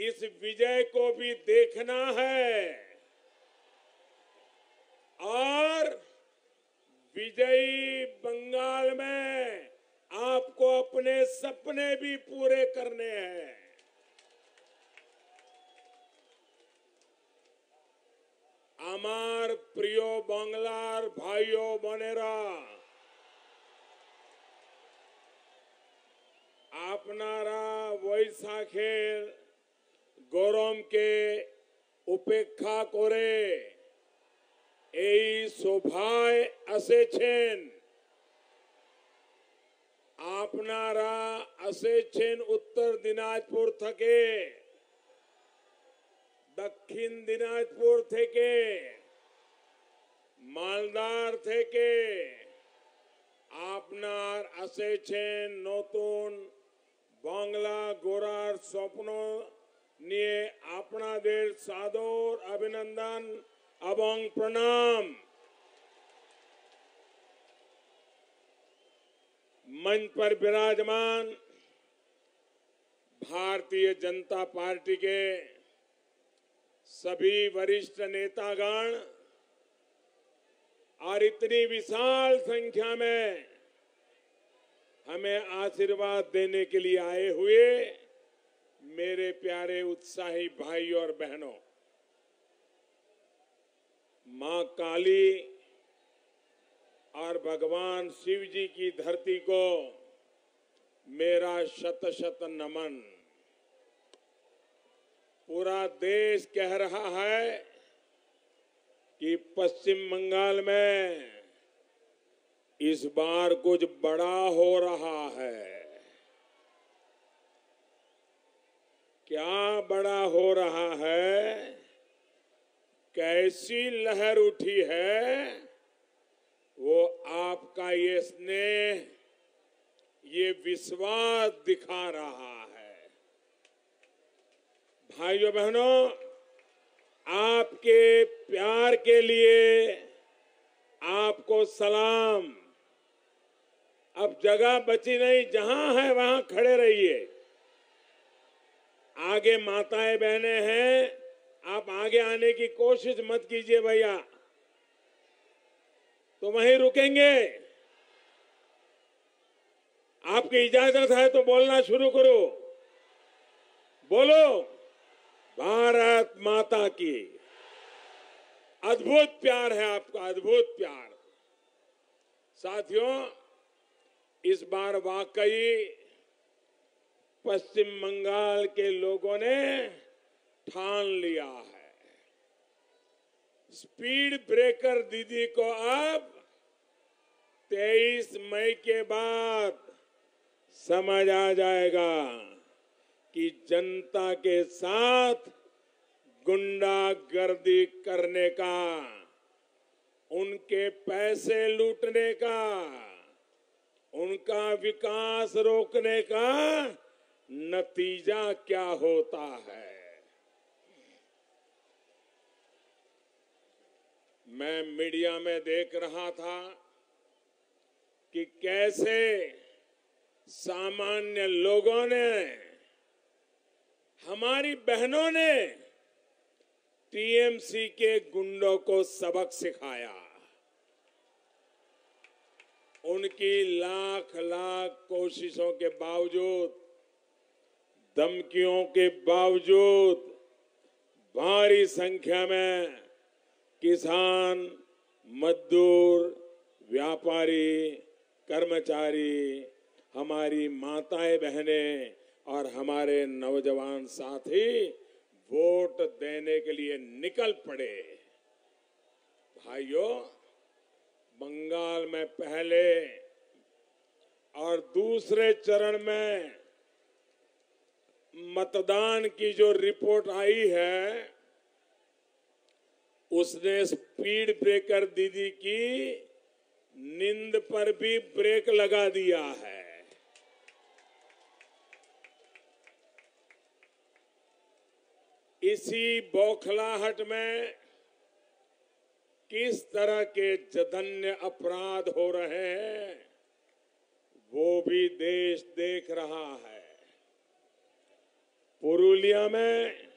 इस विजय को भी देखना है और विजयी बंगाल में आपको अपने सपने भी पूरे करने हैं। আমার প্রিয় বাংলার ভাই ও বোনেরা, আপনারা বৈশাখের গরমকে উপেক্ষা করে এই সভায় এসেছেন। আপনারা এসেছেন উত্তর দিনাজপুর থেকে, দক্ষিণ দিনাজপুর থেকে, মালদার থেকে, আপনার এসেছেন নতুন বাংলা গড়ার স্বপ্ন নিয়ে। আপনাদের সাদর অভিনন্দন এবং প্রণাম। मंच पर विराजमान भारतीय जनता पार्टी के सभी वरिष्ठ नेतागण और इतनी विशाल संख्या में हमें आशीर्वाद देने के लिए आए हुए मेरे प्यारे उत्साही भाई और बहनों, मां काली और भगवान शिव जी की धरती को मेरा शत शत नमन। पूरा देश कह रहा है कि पश्चिम बंगाल में इस बार कुछ बड़ा हो रहा है। क्या बड़ा हो रहा है? कैसी लहर उठी है? वो आपका ये स्नेह, ये विश्वास दिखा रहा है। भाइयों बहनों, आपके प्यार के लिए आपको सलाम। अब जगह बची नहीं, जहां है वहां खड़े रहिए। आगे माताएं बहनें हैं, आप आगे आने की कोशिश मत कीजिए भैया, तो वहीं रुकेंगे। आपकी इजाजत है तो बोलना शुरू करो। बोलो, भारत माता की। अद्भुत प्यार है आपका, अद्भुत प्यार। साथियों, इस बार वाकई पश्चिम बंगाल के लोगों ने ठान लिया है। स्पीड ब्रेकर दीदी को अब 23 मई के बाद समझ आ जाएगा कि जनता के साथ गुंडागर्दी करने का, उनके पैसे लूटने का, उनका विकास रोकने का नतीजा क्या होता है। मैं मीडिया में देख रहा था कि कैसे सामान्य लोगों ने, हमारी बहनों ने टीएमसी के गुंडों को सबक सिखाया। उनकी लाख लाख कोशिशों के बावजूद, धमकियों के बावजूद भारी संख्या में किसान, मजदूर, व्यापारी, कर्मचारी, हमारी माताएं बहनें और हमारे नौजवान साथी वोट देने के लिए निकल पड़े। भाइयों, बंगाल में पहले और दूसरे चरण में मतदान की जो रिपोर्ट आई है, उसने स्पीड ब्रेकर दीदी की नींद पर भी ब्रेक लगा दिया है। इसी बौखलाहट में किस तरह के जघन्य अपराध हो रहे हैं, वो भी देश देख रहा है। पुरुलिया में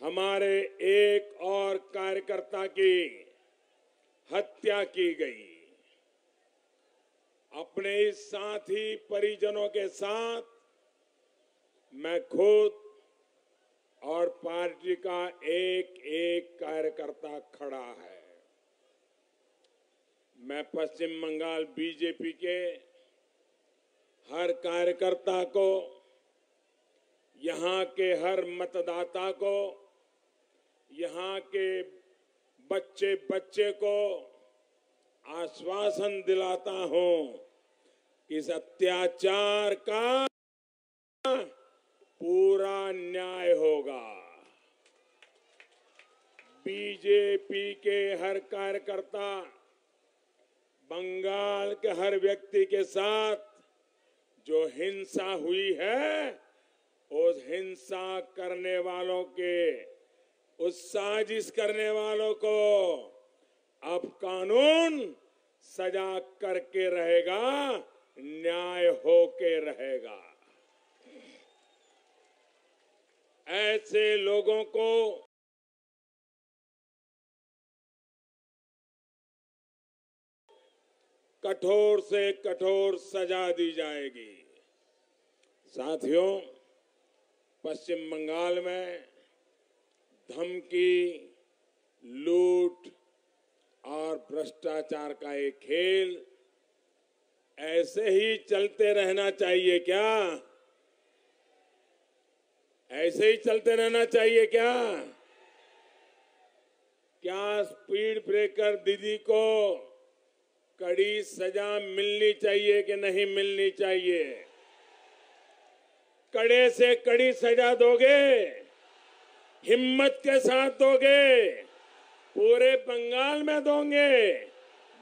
हमारे एक और कार्यकर्ता की हत्या की गई। अपने इस साथी परिजनों के साथ मैं खुद और पार्टी का एक एक कार्यकर्ता खड़ा है। मैं पश्चिम बंगाल बीजेपी के हर कार्यकर्ता को, यहाँ के हर मतदाता को, यहाँ के बच्चे बच्चे को आश्वासन दिलाता हूं कि इस अत्याचार का पूरा न्याय होगा। बीजेपी के हर कार्यकर्ता बंगाल के हर व्यक्ति के साथ जो हिंसा हुई है, उस हिंसा करने वालों के, उस साजिश करने वालों को अब कानून सजा करके रहेगा, न्याय होके रहेगा। ऐसे लोगों को कठोर से कठोर सजा दी जाएगी। साथियों, पश्चिम बंगाल में धमकी, लूट और भ्रष्टाचार का एक खेल ऐसे ही चलते रहना चाहिए क्या? ऐसे ही चलते रहना चाहिए क्या? क्या स्पीड ब्रेकर दीदी को कड़ी सजा मिलनी चाहिए कि नहीं मिलनी चाहिए? कड़े से कड़ी सजा दोगे? हिम्मत के साथ दोगे? पूरे बंगाल में दोगे?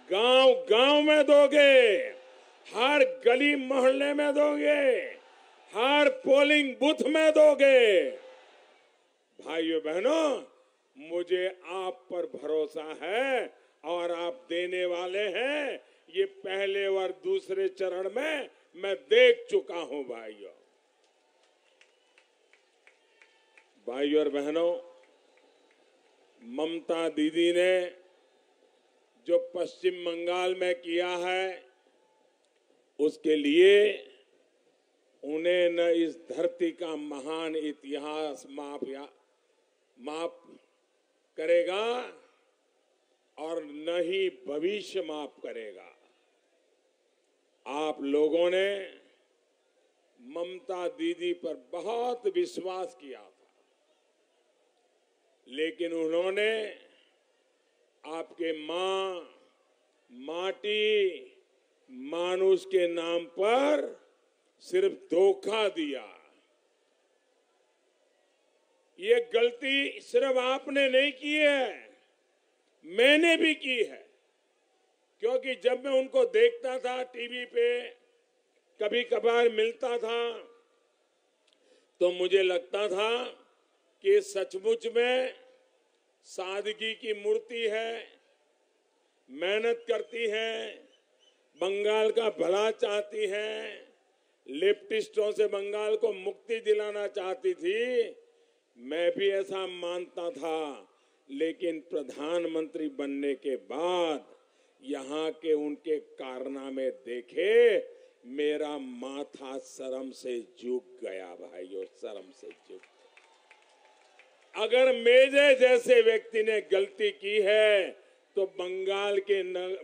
गांव गांव में दोगे? हर गली मोहल्ले में दोगे? हर पोलिंग बूथ में दोगे? भाइयों बहनों, मुझे आप पर भरोसा है और आप देने वाले हैं। ये पहले और दूसरे चरण में मैं देख चुका हूं। भाइयों और बहनों, ममता दीदी ने जो पश्चिम बंगाल में किया है, उसके लिए उन्हें न इस धरती का महान इतिहास माफ करेगा और न ही भविष्य माफ करेगा। आप लोगों ने ममता दीदी पर बहुत विश्वास किया था, लेकिन उन्होंने आपके मां, माटी, मानुष के नाम पर सिर्फ धोखा दिया। ये गलती सिर्फ आपने नहीं की है, मैंने भी की है। क्योंकि जब मैं उनको देखता था टीवी पे, कभी कभार मिलता था, तो मुझे लगता था कि सचमुच में सादगी की मूर्ति है, मेहनत करती है, बंगाल का भला चाहती है, लेफ्टिस्टों से बंगाल को मुक्ति दिलाना चाहती थी। मैं भी ऐसा मानता था, लेकिन प्रधानमंत्री बनने के बाद यहाँ के उनके कारनामे देखे, मेरा माथा शर्म से झुक गया। भाइयों, शर्म से झुक गया। अगर मेरे जैसे व्यक्ति ने गलती की है, तो बंगाल के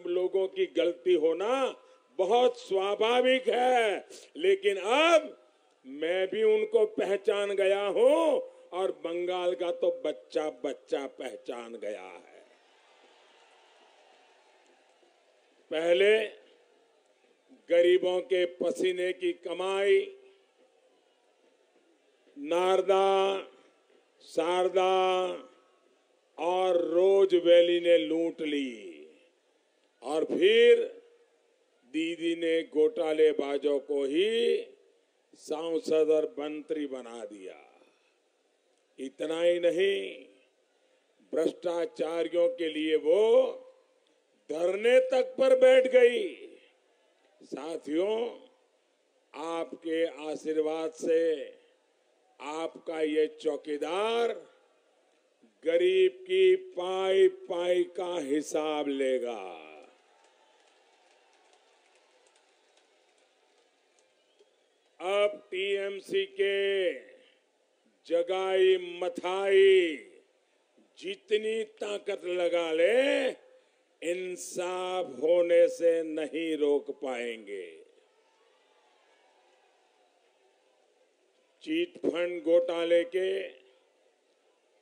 लोगों की गलती होना बहुत स्वाभाविक है। लेकिन अब मैं भी उनको पहचान गया हूं और बंगाल का तो बच्चा बच्चा पहचान गया है। पहले गरीबों के पसीने की कमाई नारदा, शारदा और रोज वैली ने लूट ली, और फिर दीदी ने घोटालेबाजों को ही सांसद और मंत्री बना दिया। इतना ही नहीं, भ्रष्टाचारियों के लिए वो धरने तक पर बैठ गई। साथियों, आपके आशीर्वाद से आपका ये चौकीदार गरीब की पाई पाई का हिसाब लेगा। अब टीएमसी के जगाई मथाई जितनी ताकत लगा ले, इंसाफ होने से नहीं रोक पाएंगे। चीट फंड घोटाले के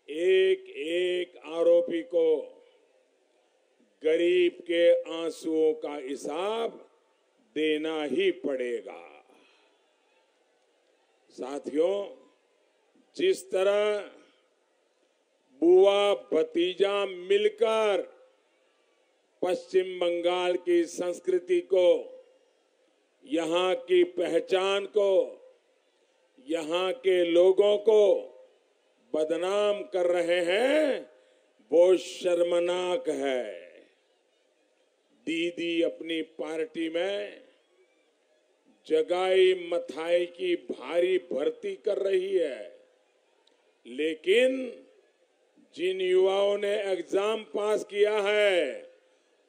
एक एक आरोपी को गरीब के आंसुओं का हिसाब देना ही पड़ेगा। साथियों, जिस तरह बुआ भतीजा मिलकर पश्चिम बंगाल की संस्कृति को, यहां की पहचान को, यहां के लोगों को बदनाम कर रहे हैं, वो शर्मनाक है। दीदी अपनी पार्टी में जगाई मथाई की भारी भर्ती कर रही है, लेकिन जिन युवाओं ने एग्जाम पास किया है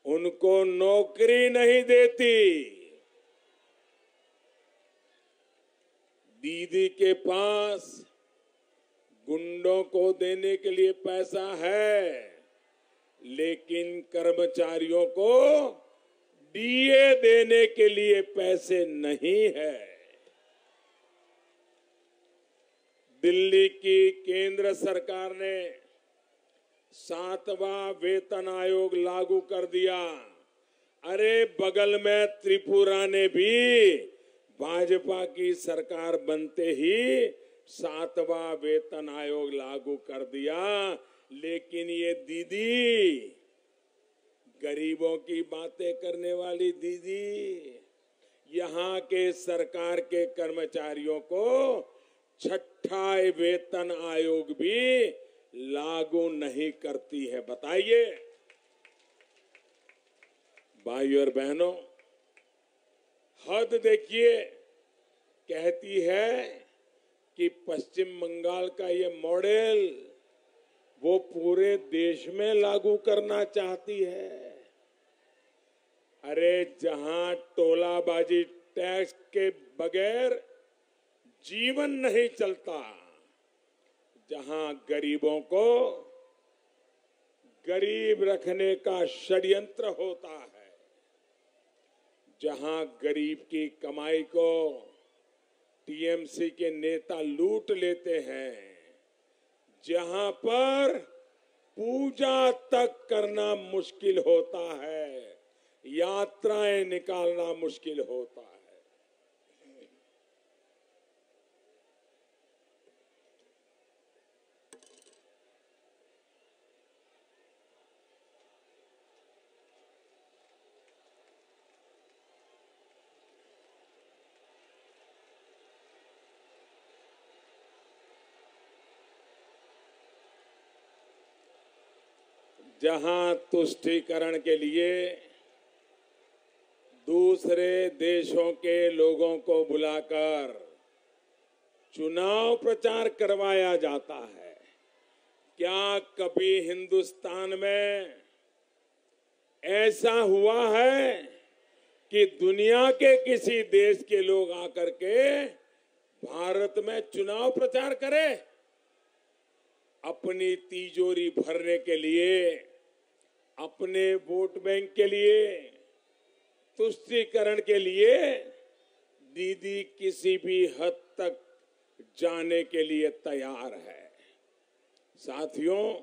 उनको नौकरी नहीं देती। दीदी के पास गुंडों को देने के लिए पैसा है, लेकिन कर्मचारियों को डीए देने के लिए पैसे नहीं है। दिल्ली की केंद्र सरकार ने 7वां वेतन आयोग लागू कर दिया। अरे बगल में त्रिपुरा ने भी भाजपा की सरकार बनते ही 7वां वेतन आयोग लागू कर दिया, लेकिन ये दीदी, गरीबों की बातें करने वाली दीदी, यहाँ के सरकार के कर्मचारियों को 6ठा वेतन आयोग भी लागू नहीं करती है। बताइए भाइयों और बहनों, हद देखिए। कहती है कि पश्चिम बंगाल का ये मॉडल वो पूरे देश में लागू करना चाहती है। अरे जहां टोलाबाजी टैक्स के बगैर जीवन नहीं चलता, जहां गरीबों को गरीब रखने का षड्यंत्र होता है, जहां गरीब की कमाई को टीएमसी के नेता लूट लेते हैं, जहां पर पूजा तक करना मुश्किल होता है, यात्राएं निकालना मुश्किल होता है। जहां तुष्टीकरण के लिए दूसरे देशों के लोगों को बुलाकर चुनाव प्रचार करवाया जाता है, क्या कभी हिंदुस्तान में ऐसा हुआ है कि दुनिया के किसी देश के लोग आकर के भारत में चुनाव प्रचार करें? अपनी तिजोरी भरने के लिए, अपने वोट बैंक के लिए, तुष्टीकरण के लिए दीदी किसी भी हद तक जाने के लिए तैयार है। साथियों,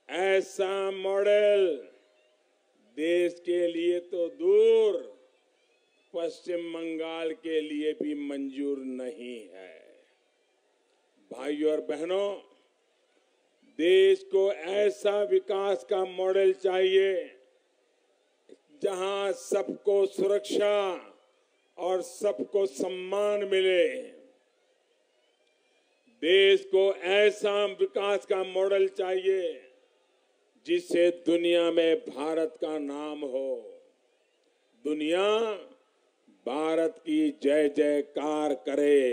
ऐसा मॉडल देश के लिए तो दूर, पश्चिम बंगाल के लिए भी मंजूर नहीं है। भाइयों और बहनों, देश को ऐसा विकास का मॉडल चाहिए जहां सबको सुरक्षा और सबको सम्मान मिले। देश को ऐसा विकास का मॉडल चाहिए जिससे दुनिया में भारत का नाम हो, दुनिया भारत की जय जयकार करे।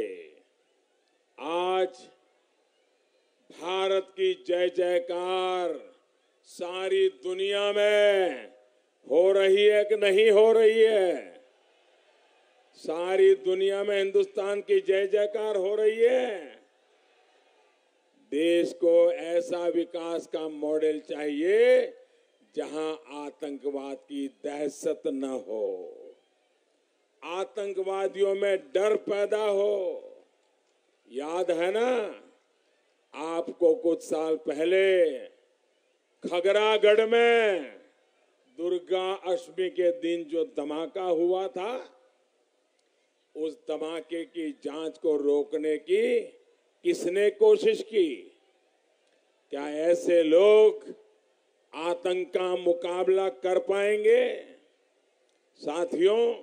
आज आज भारत की जय जयकार सारी दुनिया में हो रही है कि नहीं हो रही है? सारी दुनिया में हिंदुस्तान की जय जयकार हो रही है। देश को ऐसा विकास का मॉडल चाहिए जहां आतंकवाद की दहशत न हो, आतंकवादियों में डर पैदा हो। याद है ना आपको, कुछ साल पहले खगरागढ़ में दुर्गा अष्टमी के दिन जो धमाका हुआ था, उस धमाके की जांच को रोकने की किसने कोशिश की? क्या ऐसे लोग आतंक का मुकाबला कर पाएंगे? साथियों,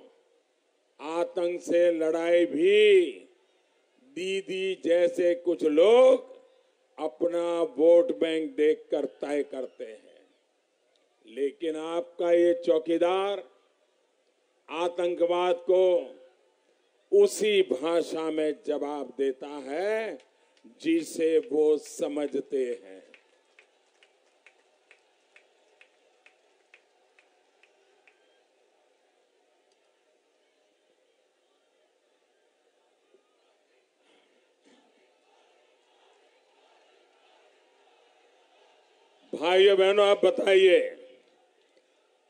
आतंक से लड़ाई भी दीदी जैसे कुछ लोग अपना वोट बैंक देखकर तय करते हैं, लेकिन आपका ये चौकीदार आतंकवाद को उसी भाषा में जवाब देता है जिसे वो समझते हैं। भाइयों बहनों, आप बताइए,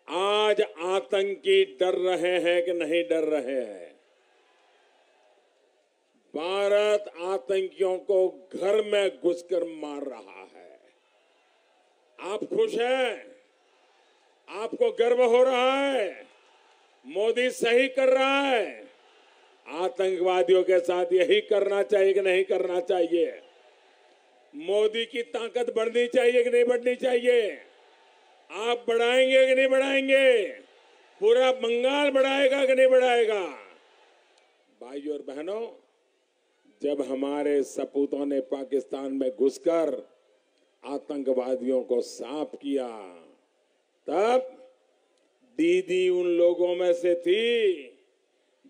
आज आतंकी डर रहे हैं कि नहीं डर रहे हैं? भारत आतंकियों को घर में घुसकर मार रहा है। आप खुश हैं? आपको गर्व हो रहा है? मोदी सही कर रहा है? आतंकवादियों के साथ यही करना चाहिए कि नहीं करना चाहिए? मोदी की ताकत बढ़नी चाहिए कि नहीं बढ़नी चाहिए? आप बढ़ाएंगे कि नहीं बढ़ाएंगे? पूरा बंगाल बढ़ाएगा कि नहीं बढ़ाएगा? भाइयों और बहनों, जब हमारे सपूतों ने पाकिस्तान में घुसकर आतंकवादियों को साफ किया, तब दीदी उन लोगों में से थी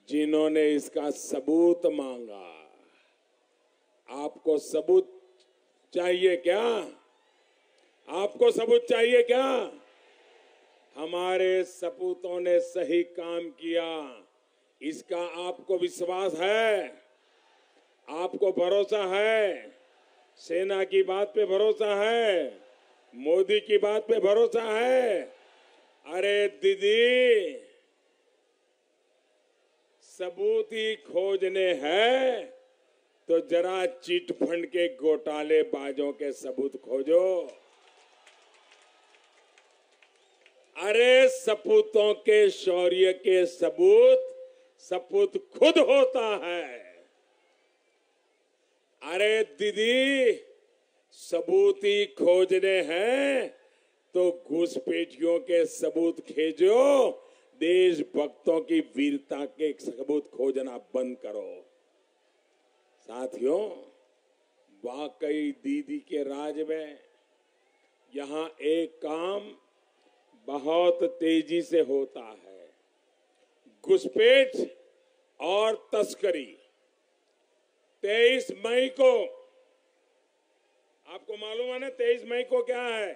जिन्होंने इसका सबूत मांगा। आपको सबूत चाहिए क्या? आपको सबूत चाहिए क्या? हमारे सपूतों ने सही काम किया, इसका आपको विश्वास है? आपको भरोसा है? सेना की बात पे भरोसा है? मोदी की बात पे भरोसा है? अरे दीदी, सबूत ही खोजने हैं तो जरा चिट फंड के घोटालेबाजों के सबूत खोजो। अरे सपूतों के शौर्य के सपूत खुद होता है। अरे दीदी, सबूत ही खोजने हैं तो घुसपैठियों के सबूत खेजो, देशभक्तों की वीरता के सबूत खोजना बंद करो। साथियों, वाकई दीदी के राज में यहां एक काम बहुत तेजी से होता है। घुसपैठ और तस्करी 23 मई को, आपको मालूम है ना 23 मई को क्या है?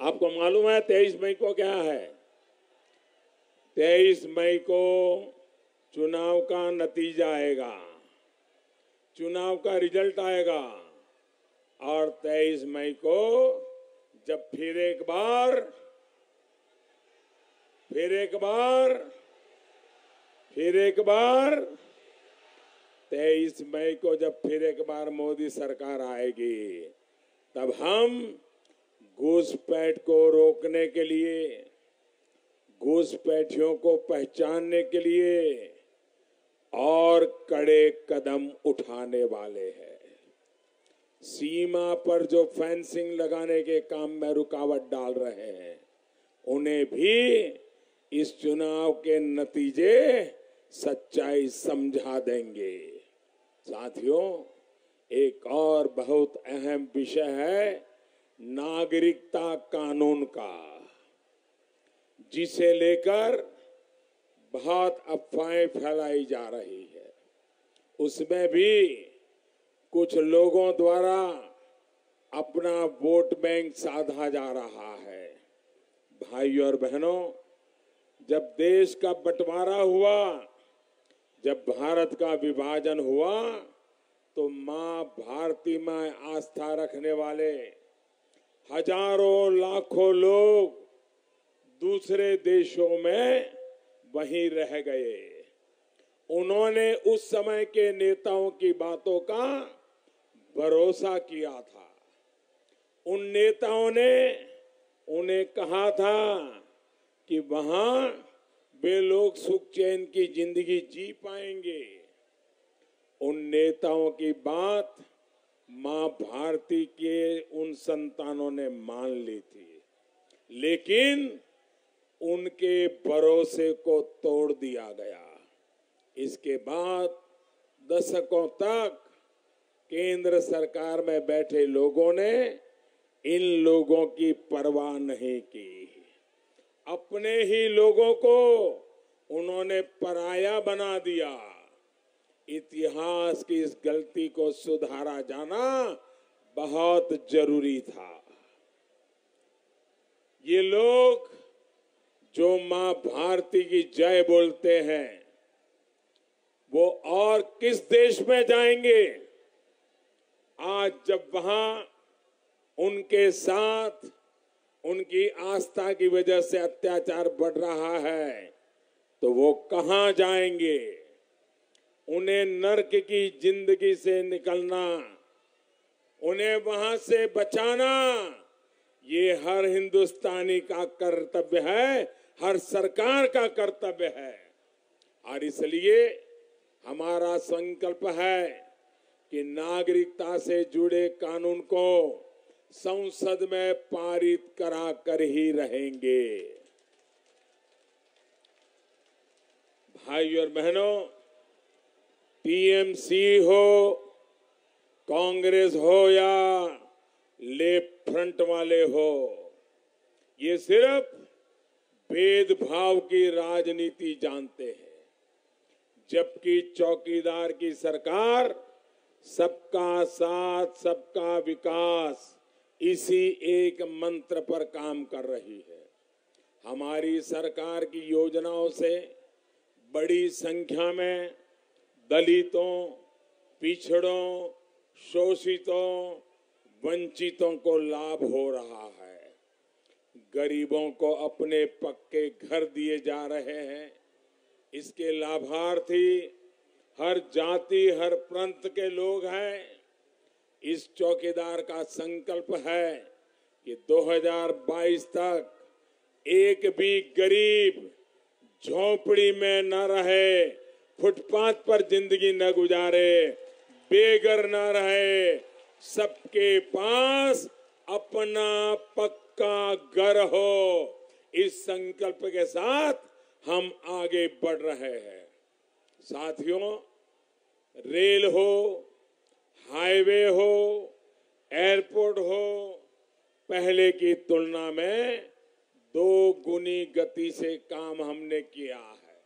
आपको मालूम है 23 मई को क्या है? 23 मई को चुनाव का नतीजा आएगा, चुनाव का रिजल्ट आएगा, और 23 मई को जब फिर एक बार 23 मई को जब फिर एक बार मोदी सरकार आएगी, तब हम घुसपैठ को रोकने के लिए, घुसपैठियों को पहचानने के लिए और कड़े कदम उठाने वाले हैं। सीमा पर जो फेंसिंग लगाने के काम में रुकावट डाल रहे हैं, उन्हें भी इस चुनाव के नतीजे सच्चाई समझा देंगे। साथियों, एक और बहुत अहम विषय है नागरिकता कानून का, जिसे लेकर बहुत अफवाहें फैलाई जा रही है। उसमें भी कुछ लोगों द्वारा अपना वोट बैंक साधा जा रहा है। भाइयों और बहनों, जब देश का बंटवारा हुआ, जब भारत का विभाजन हुआ, तो मां भारती में आस्था रखने वाले हजारों लाखों लोग दूसरे देशों में वहीं रह गए। उन्होंने उस समय के नेताओं की बातों का भरोसा किया था। उन नेताओं ने उन्हें कहा था कि वहां वे लोग सुख चैन की जिंदगी जी पाएंगे। उन नेताओं की बात मां भारती के उन संतानों ने मान ली थी, लेकिन उनके भरोसे को तोड़ दिया गया। इसके बाद दशकों तक केंद्र सरकार में बैठे लोगों ने इन लोगों की परवाह नहीं की। अपने ही लोगों को उन्होंने पराया बना दिया। इतिहास की इस गलती को सुधारा जाना बहुत जरूरी था। ये लोग जो मां भारती की जय बोलते हैं, वो और किस देश में जाएंगे? आज जब वहां उनके साथ उनकी आस्था की वजह से अत्याचार बढ़ रहा है, तो वो कहां जाएंगे? उन्हें नर्क की जिंदगी से निकलना, उन्हें वहां से बचाना, ये हर हिंदुस्तानी का कर्तव्य है, हर सरकार का कर्तव्य है। और इसलिए हमारा संकल्प है कि नागरिकता से जुड़े कानून को संसद में पारित करा कर ही रहेंगे। भाइयों और बहनों, टीएमसी हो, कांग्रेस हो या लेफ्ट फ्रंट वाले हो, ये सिर्फ भेदभाव की राजनीति जानते हैं, जबकि चौकीदार की सरकार सबका साथ सबका विकास इसी एक मंत्र पर काम कर रही है। हमारी सरकार की योजनाओं से बड़ी संख्या में दलितों, पिछड़ों, शोषितों, वंचितों को लाभ हो रहा है। गरीबों को अपने पक्के घर दिए जा रहे हैं। इसके लाभार्थी हर जाति, हर प्रांत के लोग हैं। इस चौकीदार का संकल्प है कि 2022 तक एक भी गरीब झोपड़ी में न रहे, फुटपाथ पर जिंदगी न गुजारे, बेघर न रहे, सबके पास अपना पक्का घर हो। इस संकल्प के साथ हम आगे बढ़ रहे हैं। साथियों, रेल हो, हाईवे हो, एयरपोर्ट हो, पहले की तुलना में 2 गुनी गति से काम हमने किया है।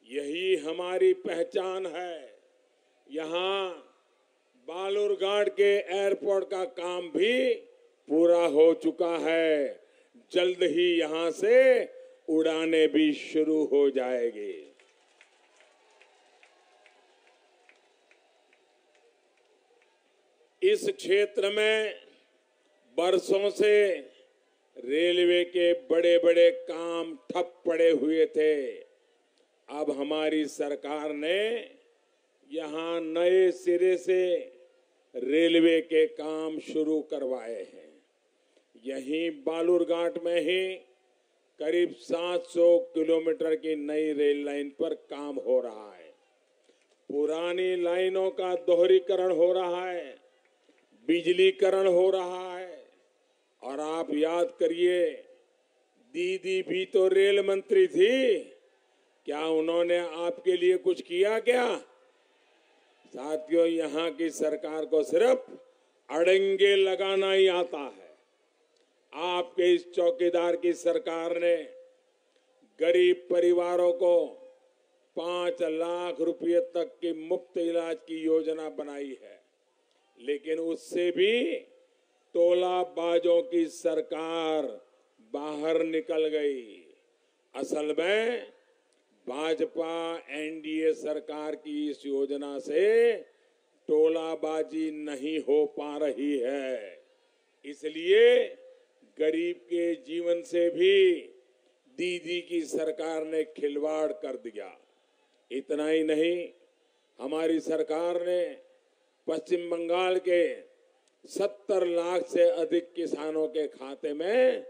यही हमारी पहचान है। यहाँ बालूरघाट के एयरपोर्ट का काम भी पूरा हो चुका है। जल्द ही यहाँ से उड़ानें भी शुरू हो जाएगी। इस क्षेत्र में बरसों से रेलवे के बड़े बड़े काम ठप पड़े हुए थे। अब हमारी सरकार ने यहाँ नए सिरे से रेलवे के काम शुरू करवाए हैं। यहीं बालूरघाट में ही करीब 700 किलोमीटर की नई रेल लाइन पर काम हो रहा है। पुरानी लाइनों का दोहरीकरण हो रहा है, बिजलीकरण हो रहा है। और आप याद करिए, दीदी भी तो रेल मंत्री थी, क्या उन्होंने आपके लिए कुछ किया क्या? साथियों, यहाँ की सरकार को सिर्फ अड़ंगे लगाना ही आता है। आपके इस चौकीदार की सरकार ने गरीब परिवारों को 5 लाख रुपए तक की मुफ्त इलाज की योजना बनाई है। लेकिन उससे भी टोलाबाजों की सरकार बाहर निकल गई। असल में भाजपा एनडीए सरकार की इस योजना से टोलाबाजी नहीं हो पा रही है। इसलिए गरीब के जीवन से भी दीदी की सरकार ने खिलवाड़ कर दिया। इतना ही नहीं, हमारी सरकार ने पश्चिम बंगाल के 70 लाख से अधिक किसानों के खाते में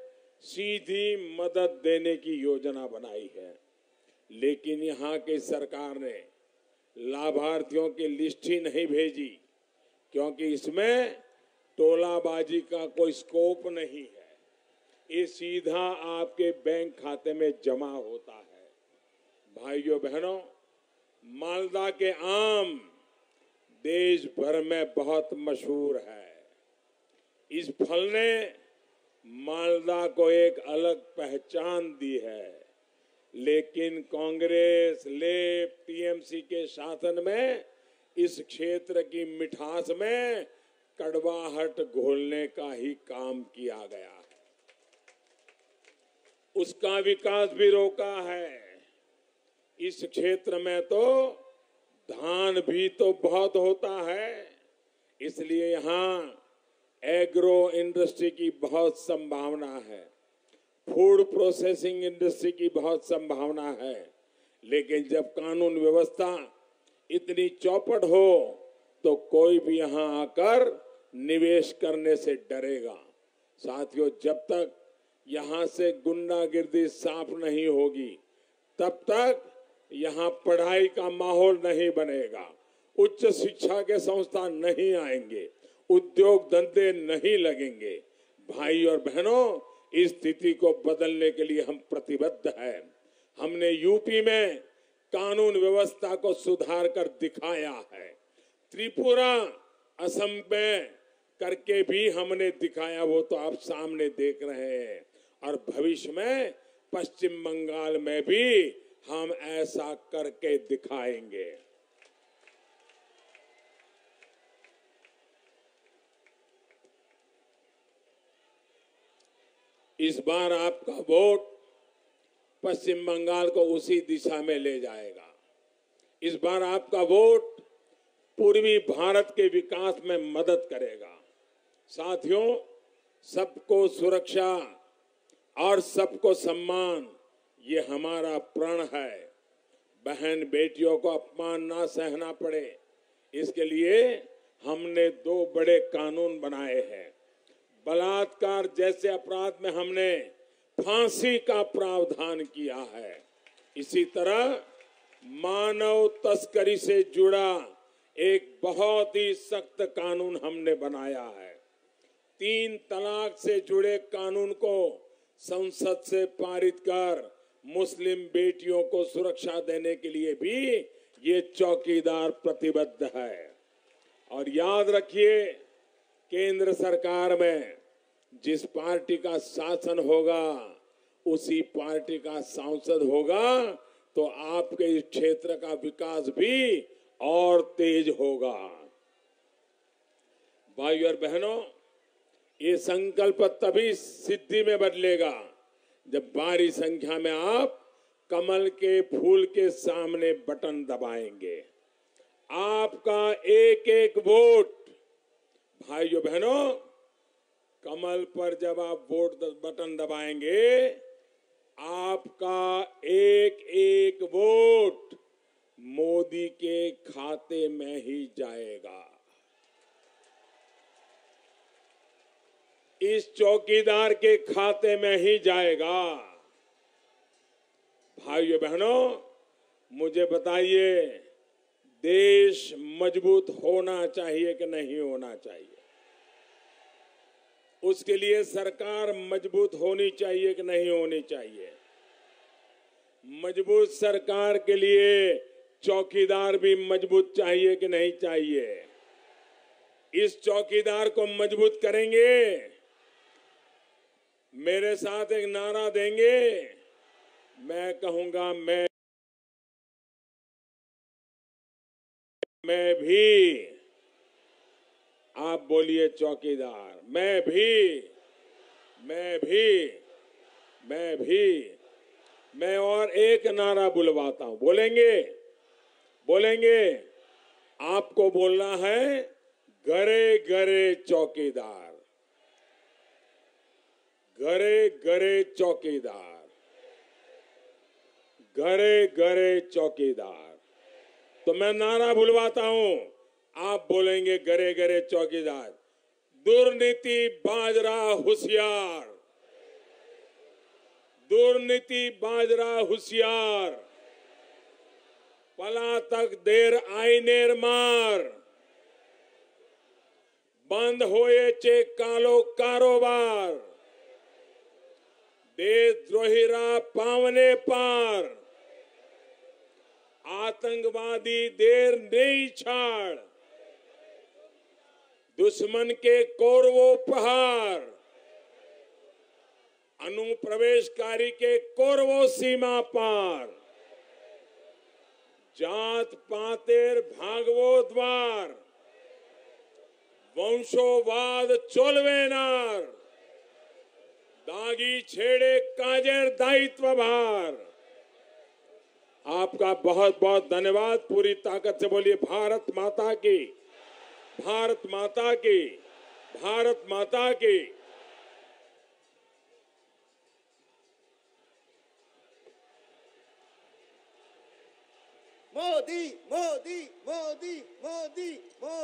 सीधी मदद देने की योजना बनाई है। लेकिन यहाँ की सरकार ने लाभार्थियों की लिस्ट ही नहीं भेजी, क्योंकि इसमें टोलाबाजी का कोई स्कोप नहीं है। ये सीधा आपके बैंक खाते में जमा होता है। भाइयों बहनों, मालदा के आम देश भर में बहुत मशहूर है। इस फल ने मालदा को एक अलग पहचान दी है, लेकिन कांग्रेस, लेफ्ट, टीएमसी के शासन में इस क्षेत्र की मिठास में कड़वाहट घोलने का ही काम किया गया है। उसका विकास भी रोका है। इस क्षेत्र में तो धान भी तो बहुत होता है, इसलिए यहाँ एग्रो इंडस्ट्री की बहुत संभावना है, फूड प्रोसेसिंग इंडस्ट्री की बहुत संभावना है। लेकिन जब कानून व्यवस्था इतनी चौपट हो तो कोई भी यहाँ आकर निवेश करने से डरेगा। साथियों, जब तक यहाँ से गुंडागिर्दी साफ नहीं होगी, तब तक यहाँ पढ़ाई का माहौल नहीं बनेगा, उच्च शिक्षा के संस्थान नहीं आएंगे, उद्योग धंधे नहीं लगेंगे। भाई और बहनों, इस स्थिति को बदलने के लिए हम प्रतिबद्ध हैं। हमने यूपी में कानून व्यवस्था को सुधार कर दिखाया है। त्रिपुरा, असम में करके भी हमने दिखाया, वो तो आप सामने देख रहे हैं। और भविष्य में पश्चिम बंगाल में भी हम ऐसा करके दिखाएंगे। इस बार आपका वोट पश्चिम बंगाल को उसी दिशा में ले जाएगा। इस बार आपका वोट पूर्वी भारत के विकास में मदद करेगा। साथियों, सबको सुरक्षा और सबको सम्मान, ये हमारा प्रण है। बहन बेटियों को अपमान ना सहना पड़े, इसके लिए हमने 2 बड़े कानून बनाए हैं। बलात्कार जैसे अपराध में हमने फांसी का प्रावधान किया है। इसी तरह मानव तस्करी से जुड़ा एक बहुत ही सख्त कानून हमने बनाया है। 3 तलाक से जुड़े कानून को संसद से पारित कर मुस्लिम बेटियों को सुरक्षा देने के लिए भी ये चौकीदार प्रतिबद्ध है। और याद रखिए, केंद्र सरकार में जिस पार्टी का शासन होगा, उसी पार्टी का सांसद होगा, तो आपके इस क्षेत्र का विकास भी और तेज होगा। भाइयों और बहनों, ये संकल्प तभी सिद्धि में बदलेगा जब भारी संख्या में आप कमल के फूल के सामने बटन दबाएंगे। आपका एक एक वोट, भाइयों बहनों, कमल पर जब आप वोट बटन दबाएंगे, आपका एक एक वोट मोदी के खाते में ही जाएगा। इस चौकीदार के खाते में ही जाएगा। भाइयों बहनों, मुझे बताइए, देश मजबूत होना चाहिए कि नहीं होना चाहिए? उसके लिए सरकार मजबूत होनी चाहिए कि नहीं होनी चाहिए? मजबूत सरकार के लिए चौकीदार भी मजबूत चाहिए कि नहीं चाहिए? इस चौकीदार को मजबूत करेंगे, मेरे साथ एक नारा देंगे, मैं कहूंगा मैं भी आप बोलिए चौकीदार। मैं भी मैं और एक नारा बुलवाता हूं। बोलेंगे। आपको बोलना है घरे घरे चौकीदार, घरे घरे चौकीदार, घरे घरे चौकीदार। तो मैं नारा बुलवाता हूं, आप बोलेंगे घरे घरे चौकीदार। दुर्नीति बाजरा होशियार, दुर्नीति बाजरा होशियार, पलातक देर आईनेर मार, बंद होए चे कालो कारोबार, देशद्रोहीरा पावने पार, आतंकवादी देर नहीं छाड़, दुश्मन के कौरवों प्रहार, अनुप्रवेशकारी के कौरवों सीमा पार, जात पातेर भागवो द्वार, वंशोवाद चोलवेनार, दागी छेड़े काजेर दायित्व भार। आपका बहुत बहुत धन्यवाद। पूरी ताकत से बोलिए भारत माता की, भारत माता की, भारत माता की। मोदी मोदी मोदी मोदी मोदी।